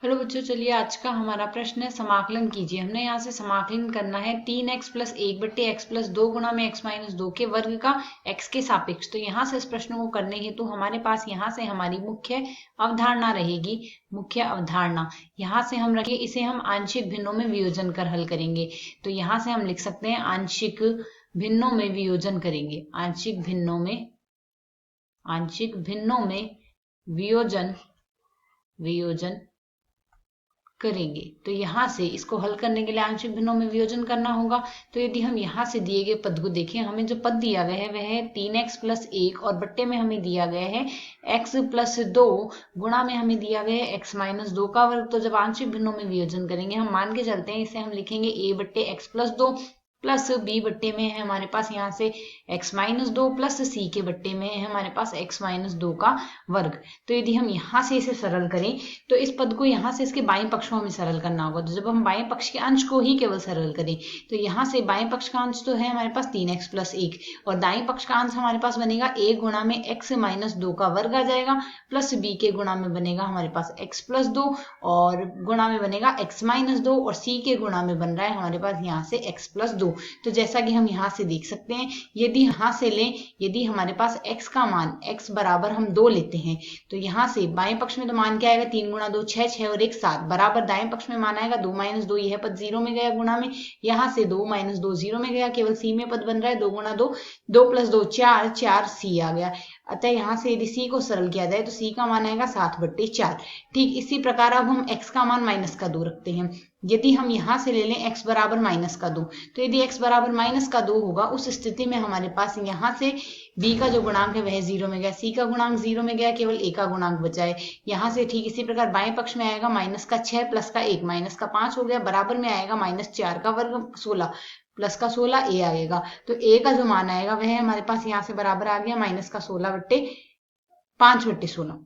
Hello बच्चों, चलिए आज का हमारा प्रश्न है समाकलन कीजिए। हमने यहाँ से समाकलन करना है 3x+1/x+2 गुणा में x-2 के वर्ग का x के सापेक्ष। तो यहाँ से इस प्रश्न को करने हेतु हमारे पास यहाँ से हमारी मुख्य अवधारणा रहेगी। मुख्य अवधारणा यहाँ से हम रखिए, इसे हम आंशिक भिन्नों में वियोजन कर हल करेंगे। तो यहाँ से हम लिख सकते हैं आंशिक भिन्नों में वियोजन करेंगे। आंशिक भिन्नों में वियोजन करेंगे। तो यहाँ से इसको हल करने के लिए आंशिक भिन्नों में वियोजन करना होगा। तो यदि हम यहाँ से दिए गए पद को देखें, हमें जो पद दिया गया है वह है 3x+1 और बट्टे में हमें दिया गया है x+2 गुणा में हमें दिया गया है x-2 का वर्ग। तो जब आंशिक भिन्नों में वियोजन करेंगे, हम मान के चलते हैं, इसे हम लिखेंगे a/x+2 प्लस b बट्टे में है हमारे पास यहाँ से x-2 प्लस c के बट्टे में है हमारे पास x-2 का वर्ग। तो यदि हम यहाँ से इसे सरल करें तो इस पद को यहाँ से इसके बाएं पक्ष में हमें सरल करना होगा। तो जब हम बाएं पक्ष के अंश को ही केवल सरल करें तो यहाँ से बाएं पक्ष का अंश तो है हमारे पास 3x+1 और दाएं पक्ष का अंश हमारे पास बनेगा a गुणा में x-2 का वर्ग आ जाएगा, प्लस b के गुणा में बनेगा हमारे पास x+2 और गुणा में बनेगा x-2 और c के गुणा में बन रहा है हमारे पास यहाँ से x+2। तो जैसा कि हम यहाँ से देख सकते हैं, यदि यहाँ से लें, यदि हमारे पास x का मान x बराबर हम 2 लेते हैं तो यहाँ से बाएं पक्ष में तो मान क्या आएगा 3 गुणा 2 6, 6 और 1 7 बराबर दाएं पक्ष में मान आएगा 2 - 2, यह पद 0 में गया गुणा में, यहाँ से 2 - 2 0 में गया, केवल c में पद बन रहा है 2 गुणा 2 2 + 2 4 4 c आ गया। अतः यहाँ से यदि c को सरल किया जाए तो c का मान आएगा 7/4। ठीक इसी प्रकार अब हम x का मान -2 रखते हैं। यदि हम यहाँ से ले लें x बराबर -2, तो यदि x बराबर -2 होगा, उस स्थिति में हमारे पास यहाँ से b का जो गुणांक है वह 0 में गया, c का गुणांक 0 में गया, केवल a का गुणांक बचा है। यहाँ से ठीक इसी प्रकार बाएं पक्ष में आएगा -6 प्लस का 1 -5 हो गया, बराबर में आएगा -4 का वर्ग 16 प्लस का 16 a आएगा। तो a का जो मान आएगा वह हमारे पास यहाँ से बराबर आ गया -16/5/16।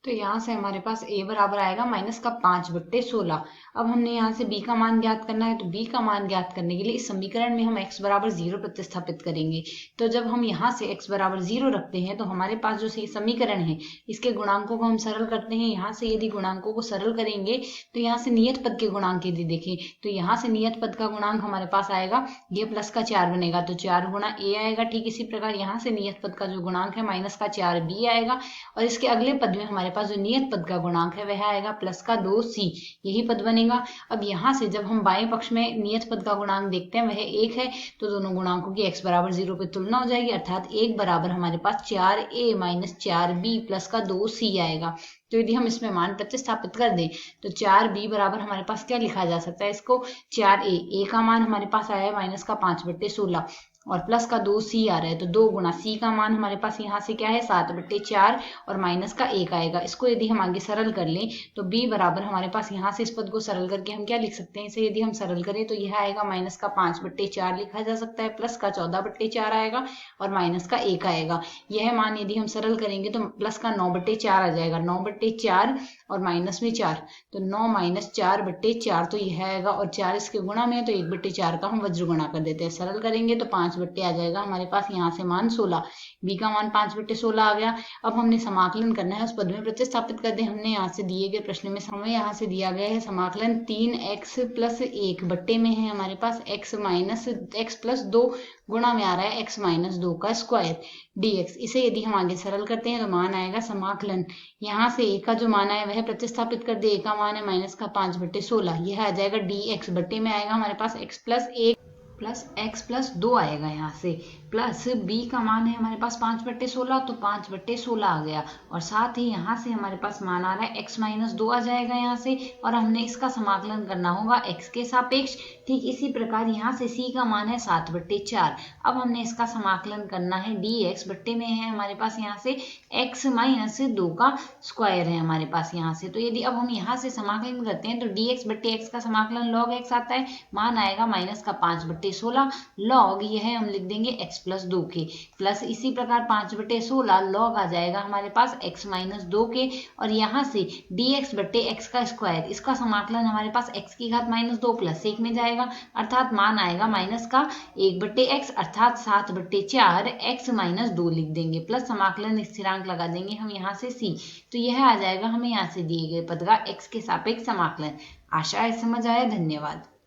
तो यहाँ से हमारे पास a बराबर आएगा -5/16। अब हमने यहाँ से b का मान ज्ञात करना है। तो b का मान ज्ञात करने के लिए इस समीकरण में हम x बराबर 0 प्रतिस्थापित करेंगे। तो जब हम यहाँ से x बराबर 0 रखते हैं तो हमारे पास जो समीकरण है इसके गुणांकों को हम सरल करते हैं। यहाँ से यदि गुणांकों को सरल करेंगे तो यहाँ से नियत पद के गुणांक यदि देखें तो यहाँ से नियत पद का गुणांक हमारे पास आएगा, ये प्लस का 4 बनेगा तो 4 गुणा a आएगा। ठीक इसी प्रकार यहाँ से नियत पद का जो गुणांक है -4 b आएगा और इसके अगले पद में हमारे पास जो नियत पद का गुणांक है वह आएगा +2c, यही पद बनेगा। अब यहाँ से जब हम बाएं पक्ष में नियत पद का गुणांक देखते हैं वह 1 है, तो दोनों गुणांकों की x बराबर 0 पे तुलना हो जाएगी, अर्थात 1 बराबर हमारे पास 4a - 4b +2c आएगा। तो यदि हम इसमें मान प्रतिस्थापित कर दें तो 4b बराबर हमारे पास क्या लिखा जा सकता है, इसको 4a का मान हमारे पास आया है -5/16 और प्लस का 2c आ रहा है, तो 2 गुणा c का मान हमारे पास यहाँ से क्या है 7/4 और माइनस का 1 आएगा। इसको यदि हम आगे सरल कर लें तो b बराबर हमारे पास यहाँ से इस पद को सरल करके हम क्या लिख सकते हैं, इसे यदि हम सरल करें तो यह आएगा -5/4 लिखा जा सकता है, प्लस का 14/4 आएगा और माइनस का 1 आएगा। यह मान यदि हम सरल करेंगे तो प्लस का 9/4 आ जाएगा, 9/4 और माइनस में 4, तो 9 - 4/4 तो यह आएगा और 4 इसके गुणा में है तो 1/4 का हम वज्र गुणा कर देते हैं। सरल करेंगे तो 5 आ जाएगा हमारे पास यहाँ से मान 16, b का मान 5/16 आ गया। अब हमने समाकलन करना है, उस पद में प्रतिस्थापित कर दे। हमने यहाँ से दिए गए प्रश्न में हमें यहाँ से दिया गया है समाकलन 3x+1 बट्टे में है हमारे पास x+2 गुणा में आ रहा है x-2 का स्क्वायर dx। इसे यदि हम आगे सरल करते हैं तो मान आएगा समाकलन, यहाँ से a का जो मान है वह प्रतिस्थापित कर दे, a का मान है -5/16, यह आ जाएगा dx, बट्टे में आएगा हमारे पास x+1 प्लस x+2 आएगा, यहाँ से प्लस b का मान है हमारे पास 5/16, तो 5/16 आ गया और साथ ही यहाँ से हमारे पास मान आ रहा है x-2 आ जाएगा यहाँ से, और हमने इसका समाकलन करना होगा x के सापेक्ष। ठीक इसी प्रकार यहाँ से c का मान है 7/4। अब हमने इसका समाकलन करना है dx, बट्टे में है हमारे पास यहाँ से x-2 का स्क्वायर है हमारे पास यहाँ से। तो यदि अब हम यहाँ से समाकलन करते हैं तो dx/x का समाकलन log x आता है, मान आएगा -5/16 5/16 लॉग, यह हम लिख देंगे x प्लस 2 के, प्लस इसी प्रकार 5/16 लॉग आ जाएगा हमारे पास x माइनस 2 के, और यहाँ से dx बट्टे x का स्क्वायर, इसका समाकलन हमारे पास x की घात -2 प्लस 1 में जाएगा, अर्थात मान आएगा माइनस का 1/x अर्थात 7/4 x माइनस 2 लिख देंगे, प्लस समाकलन स्थिरांक लगा देंगे हम यहाँ से c। तो यह आ जाएगा हमें यहाँ से दिए गए पद का x के सापेक्ष समाकलन। आशा है समझ आया। धन्यवाद।